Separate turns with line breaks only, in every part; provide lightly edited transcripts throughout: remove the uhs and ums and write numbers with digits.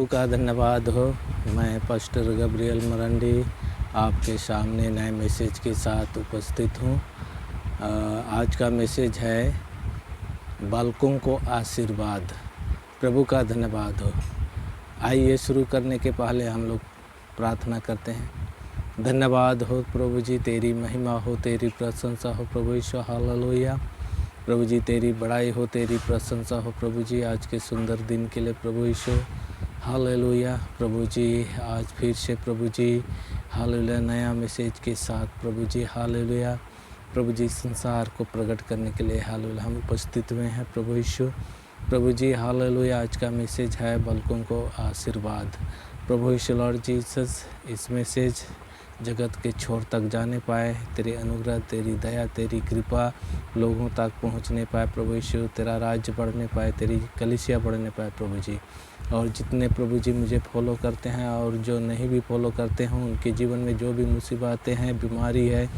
प्रभु का धन्यवाद हो। मैं पास्टर गब्रियल मरंडी आपके सामने नए मैसेज के साथ उपस्थित हूँ। आज का मैसेज है बालकों को आशीर्वाद। प्रभु का धन्यवाद हो। आइए शुरू करने के पहले हम लोग प्रार्थना करते हैं। धन्यवाद हो प्रभु जी, तेरी महिमा हो, तेरी प्रशंसा हो प्रभु यीशु, हालेलुया। प्रभु जी तेरी बड़ाई हो, तेरी प्रशंसा हो प्रभु जी, आज के सुंदर दिन के लिए प्रभु यीशु, हालेलुया। प्रभु जी आज फिर से प्रभु जी हालेलुया नया मैसेज के साथ प्रभु जी हालेलुया प्रभु जी संसार को प्रकट करने के लिए हालेलुया हम उपस्थित हुए हैं प्रभु यीशु। प्रभु जी हालेलुया आज का मैसेज है बालकों को आशीर्वाद। प्रभु यीशु लॉर्ड जीसस, इस मैसेज जगत के छोर तक जाने पाए, तेरे अनुग्रह, तेरी दया, तेरी कृपा लोगों तक पहुंचने पाए प्रभु यीशु, तेरा राज्य बढ़ने पाए, तेरी कलीसिया बढ़ने पाए प्रभु जी। और जितने प्रभु जी मुझे फॉलो करते हैं और जो नहीं भी फॉलो करते हैं, उनके जीवन में जो भी मुसीबतें हैं, बीमारी है,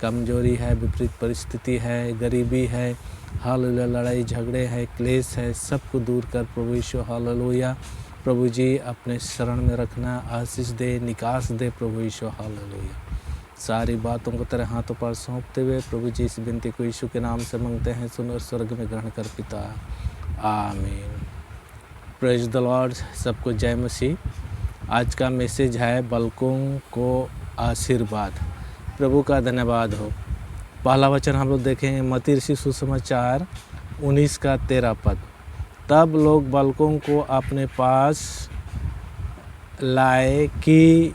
कमजोरी है, विपरीत परिस्थिति है, गरीबी है, हालेलुया लड़ाई झगड़े है, क्लेश है, सबको दूर कर प्रभु यीशु हालेलुया। प्रभु जी अपने शरण में रखना, आशीष दे, निकास दे प्रभु यीशु हालेलुया। सारी बातों को तेरे हाथों पर सौंपते हुए प्रभु जी इस विनती को यीशु के नाम से मांगते हैं, सुन और स्वर्ग में ग्रहण कर पिता, आमीन। Praise the Lord. सबको जय मसीह। आज का मैसेज है बालकों को आशीर्वाद। प्रभु का धन्यवाद हो। पहला वचन हम लोग देखेंगे मत्ती रचित सुसमाचार 19 का 13 पद। तब लोग बालकों को अपने पास लाए कि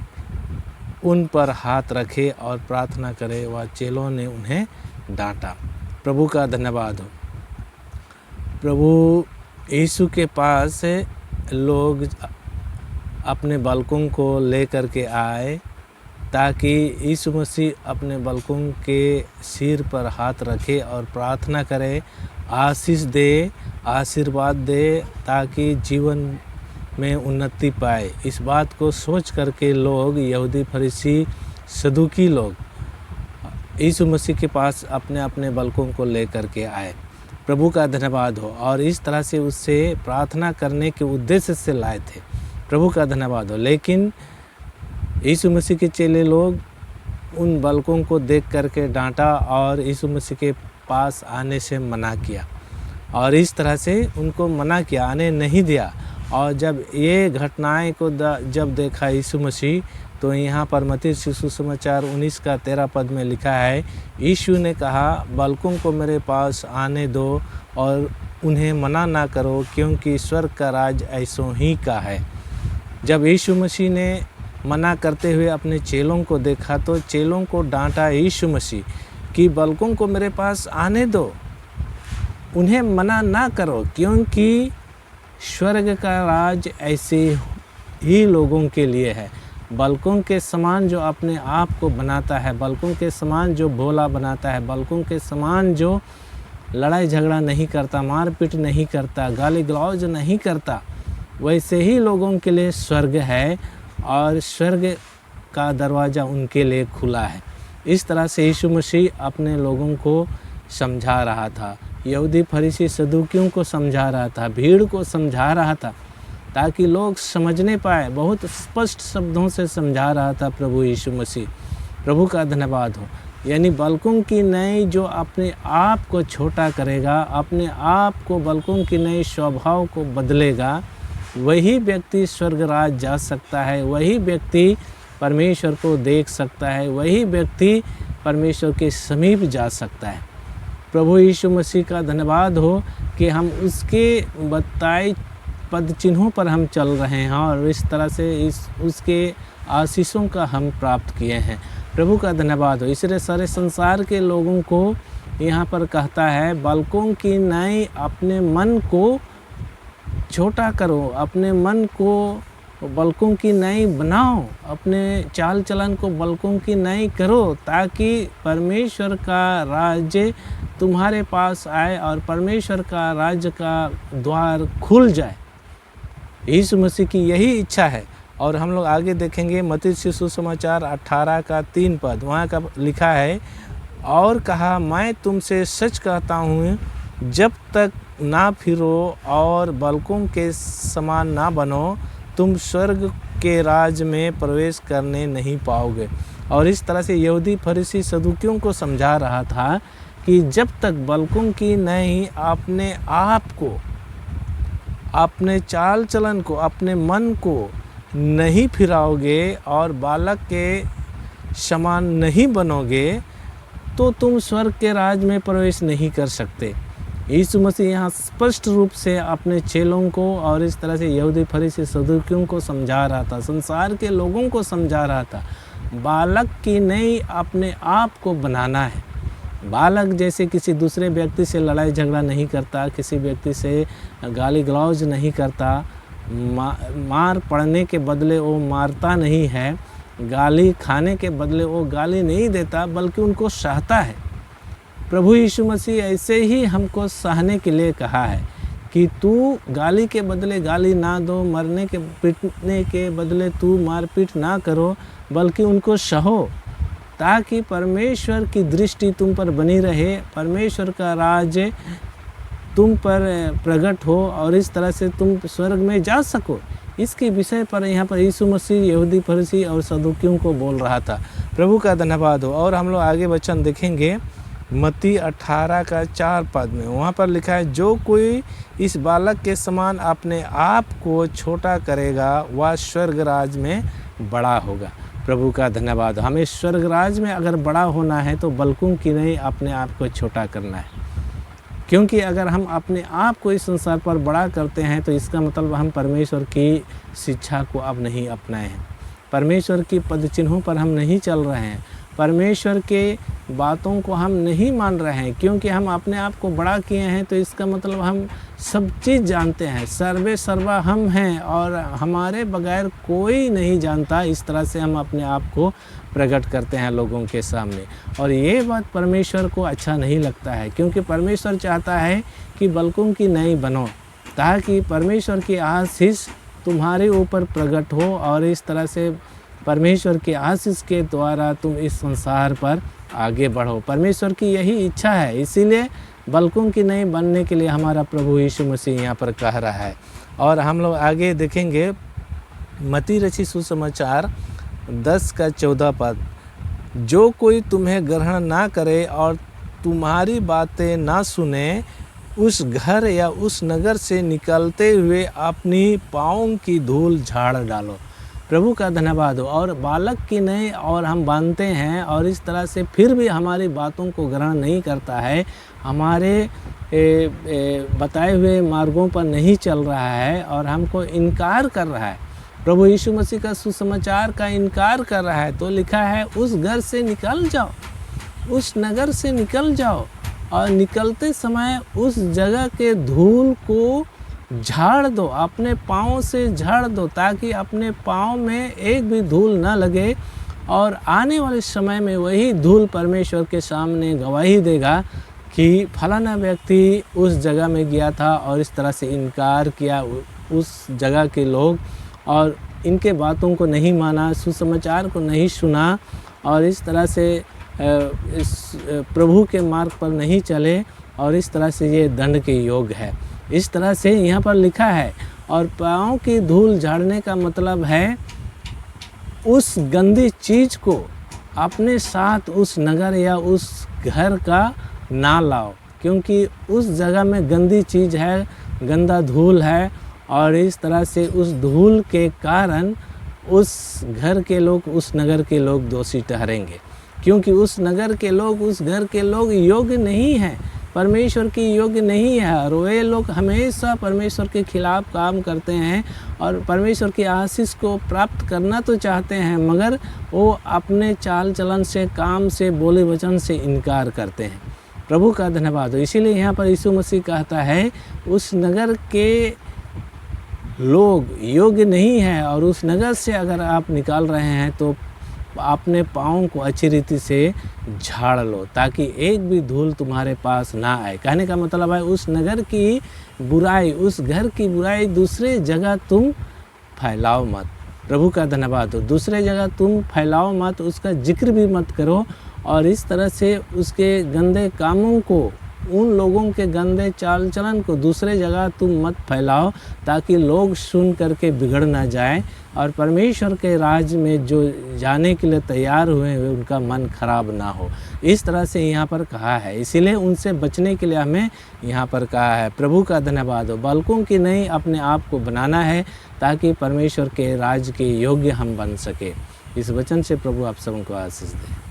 उन पर हाथ रखे और प्रार्थना करे, वह चेलों ने उन्हें डांटा। प्रभु का धन्यवाद हो। प्रभु यीशु के पास लोग अपने बालकों को लेकर के आए ताकि यीशु मसीह अपने बालकों के सिर पर हाथ रखे और प्रार्थना करे, आशीष दे, आशीर्वाद दे, ताकि जीवन में उन्नति पाए। इस बात को सोच करके लोग, यहूदी फरीसी सदूकी लोग यीशु मसीह के पास अपने अपने बालकों को लेकर के आए। प्रभु का धन्यवाद हो। और इस तरह से उससे प्रार्थना करने के उद्देश्य से लाए थे। प्रभु का धन्यवाद हो। लेकिन यीशु मसीह के चेले लोग उन बालकों को देख करके डांटा और यीशु मसीह के पास आने से मना किया, और इस तरह से उनको मना किया, आने नहीं दिया। और जब ये घटनाएं को जब देखा यीशु मसीह, तो यहाँ पर मत्ती रचित सुसमाचार 19 का 13 पद में लिखा है, यीशु ने कहा बालकों को मेरे पास आने दो और उन्हें मना ना करो, क्योंकि स्वर्ग का राज ऐसों ही का है। जब यीशु मसीह ने मना करते हुए अपने चेलों को देखा, तो चेलों को डांटा यीशु मसीह कि बालकों को मेरे पास आने दो, उन्हें मना ना करो, क्योंकि स्वर्ग का राज ऐसे ही लोगों के लिए है। बालकों के समान जो अपने आप को बनाता है, बालकों के समान जो भोला बनाता है, बालकों के समान जो लड़ाई झगड़ा नहीं करता, मारपीट नहीं करता, गाली गलौज नहीं करता, वैसे ही लोगों के लिए स्वर्ग है और स्वर्ग का दरवाज़ा उनके लिए खुला है। इस तरह से यीशु मसीह अपने लोगों को समझा रहा था, यहूदी फरीसी सदूकियों को समझा रहा था, भीड़ को समझा रहा था, ताकि लोग समझने पाए। बहुत स्पष्ट शब्दों से समझा रहा था प्रभु यीशु मसीह। प्रभु का धन्यवाद हो। यानी बालकों की नई जो अपने आप को छोटा करेगा, अपने आप को बालकों की नई स्वभाव को बदलेगा, वही व्यक्ति स्वर्ग राज जा सकता है, वही व्यक्ति परमेश्वर को देख सकता है, वही व्यक्ति परमेश्वर के समीप जा सकता है। प्रभु यीशु मसीह का धन्यवाद हो कि हम उसके बताए पद चिन्हों पर हम चल रहे हैं और इस तरह से उसके आशीषों का हम प्राप्त किए हैं। प्रभु का धन्यवाद हो। इसलिए सारे संसार के लोगों को यहाँ पर कहता है, बालकों की नई अपने मन को छोटा करो, अपने मन को बालकों की नई बनाओ, अपने चाल चलन को बालकों की नई करो, ताकि परमेश्वर का राज्य तुम्हारे पास आए और परमेश्वर का राज्य का द्वार खुल जाए। यीशु मसीह की यही इच्छा है। और हम लोग आगे देखेंगे मत्ती रचित सुसमाचार 18 का 3 पद। वहाँ का लिखा है, और कहा मैं तुमसे सच कहता हूँ, जब तक ना फिरो और बालकों के समान ना बनो, तुम स्वर्ग के राज में प्रवेश करने नहीं पाओगे। और इस तरह से यहूदी फरीसी सदूकियों को समझा रहा था कि जब तक बालकों की नहीं अपने आप को, अपने चाल चलन को, अपने मन को नहीं फिराओगे और बालक के समान नहीं बनोगे तो तुम स्वर्ग के राज में प्रवेश नहीं कर सकते। यीशु मसीह यहाँ स्पष्ट रूप से अपने चेलों को और इस तरह से यहूदी फरीसी सदूकियों को समझा रहा था, संसार के लोगों को समझा रहा था, बालक की नहीं अपने आप को बनाना है। बालक जैसे किसी दूसरे व्यक्ति से लड़ाई झगड़ा नहीं करता, किसी व्यक्ति से गाली गलौज नहीं करता, मार पड़ने के बदले वो मारता नहीं है, गाली खाने के बदले वो गाली नहीं देता, बल्कि उनको सहता है। प्रभु यीशु मसीह ऐसे ही हमको सहने के लिए कहा है कि तू गाली के बदले गाली ना दो, मरने के पीटने के बदले तू मारपीट ना करो, बल्कि उनको सहो, ताकि परमेश्वर की दृष्टि तुम पर बनी रहे, परमेश्वर का राज तुम पर प्रकट हो और इस तरह से तुम स्वर्ग में जा सको। इसके विषय पर यहाँ पर यीशु मसीह यहूदी फरीसी और सदूकियों को बोल रहा था। प्रभु का धन्यवाद हो। और हम लोग आगे वचन देखेंगे मत्ती 18:4 में, वहाँ पर लिखा है, जो कोई इस बालक के समान अपने आप को छोटा करेगा वह स्वर्ग राज में बड़ा होगा। प्रभु का धन्यवाद। हमें स्वर्ग राज में अगर बड़ा होना है तो बालकों की नहीं अपने आप को छोटा करना है, क्योंकि अगर हम अपने आप को इस संसार पर बड़ा करते हैं तो इसका मतलब हम परमेश्वर की शिक्षा को अब नहीं अपनाए हैं, परमेश्वर की पद चिन्हों पर हम नहीं चल रहे हैं, परमेश्वर के बातों को हम नहीं मान रहे हैं। क्योंकि हम अपने आप को बड़ा किए हैं तो इसका मतलब हम सब चीज़ जानते हैं, सर्वे सर्वा हम हैं और हमारे बगैर कोई नहीं जानता। इस तरह से हम अपने आप को प्रकट करते हैं लोगों के सामने, और ये बात परमेश्वर को अच्छा नहीं लगता है, क्योंकि परमेश्वर चाहता है कि बालकों की नहीं बनो, ताकि परमेश्वर की आशीष तुम्हारे ऊपर प्रकट हो और इस तरह से परमेश्वर की आशीष के द्वारा तुम इस संसार पर आगे बढ़ो। परमेश्वर की यही इच्छा है, इसीलिए बालकों की नहीं बनने के लिए हमारा प्रभु यीशु मसीह यहाँ पर कह रहा है। और हम लोग आगे देखेंगे मत्ती रचित सुसमाचार 10:14, जो कोई तुम्हें ग्रहण ना करे और तुम्हारी बातें ना सुने, उस घर या उस नगर से निकलते हुए अपनी पाँव की धूल झाड़ डालो। प्रभु का धन्यवाद हो। और बालक की नहीं और हम बांधते हैं और इस तरह से फिर भी हमारी बातों को ग्रहण नहीं करता है, हमारे बताए हुए मार्गों पर नहीं चल रहा है और हमको इनकार कर रहा है, प्रभु यीशु मसीह का सुसमाचार का इनकार कर रहा है, तो लिखा है उस घर से निकल जाओ, उस नगर से निकल जाओ और निकलते समय उस जगह के धूल को झाड़ दो, अपने पाँव से झाड़ दो, ताकि अपने पाँव में एक भी धूल ना लगे और आने वाले समय में वही धूल परमेश्वर के सामने गवाही देगा कि फलाना व्यक्ति उस जगह में गया था और इस तरह से इनकार किया उस जगह के लोग और इनके बातों को नहीं माना, सुसमाचार को नहीं सुना और इस तरह से इस प्रभु के मार्ग पर नहीं चले और इस तरह से ये दंड के योग है। इस तरह से यहाँ पर लिखा है। और पाँव की धूल झाड़ने का मतलब है उस गंदी चीज़ को अपने साथ उस नगर या उस घर का ना लाओ, क्योंकि उस जगह में गंदी चीज़ है, गंदा धूल है और इस तरह से उस धूल के कारण उस घर के लोग, उस नगर के लोग दोषी ठहरेंगे, क्योंकि उस नगर के लोग, उस घर के लोग योग्य नहीं हैं, परमेश्वर की योग्य नहीं है और वे लोग हमेशा परमेश्वर के खिलाफ काम करते हैं और परमेश्वर की आशीष को प्राप्त करना तो चाहते हैं, मगर वो अपने चाल चलन से, काम से, बोले वचन से इनकार करते हैं। प्रभु का धन्यवाद हो। इसीलिए यहाँ पर यीशु मसीह कहता है उस नगर के लोग योग्य नहीं है और उस नगर से अगर आप निकाल रहे हैं तो अपने पाँव को अच्छी रीति से झाड़ लो, ताकि एक भी धूल तुम्हारे पास ना आए। कहने का मतलब है उस नगर की बुराई, उस घर की बुराई दूसरे जगह तुम फैलाओ मत। प्रभु का धन्यवाद हो। दूसरे जगह तुम फैलाओ मत, उसका जिक्र भी मत करो और इस तरह से उसके गंदे कामों को उन लोगों के गंदे चाल चलन को दूसरे जगह तुम मत फैलाओ, ताकि लोग सुन करके बिगड़ ना जाएं और परमेश्वर के राज में जो जाने के लिए तैयार हुए हैं उनका मन खराब ना हो। इस तरह से यहाँ पर कहा है, इसीलिए उनसे बचने के लिए हमें यहाँ पर कहा है। प्रभु का धन्यवाद हो। बालकों की नहीं, अपने आप को बनाना है ताकि परमेश्वर के राज के योग्य हम बन सके। इस वचन से प्रभु आप सबको आशीष दे।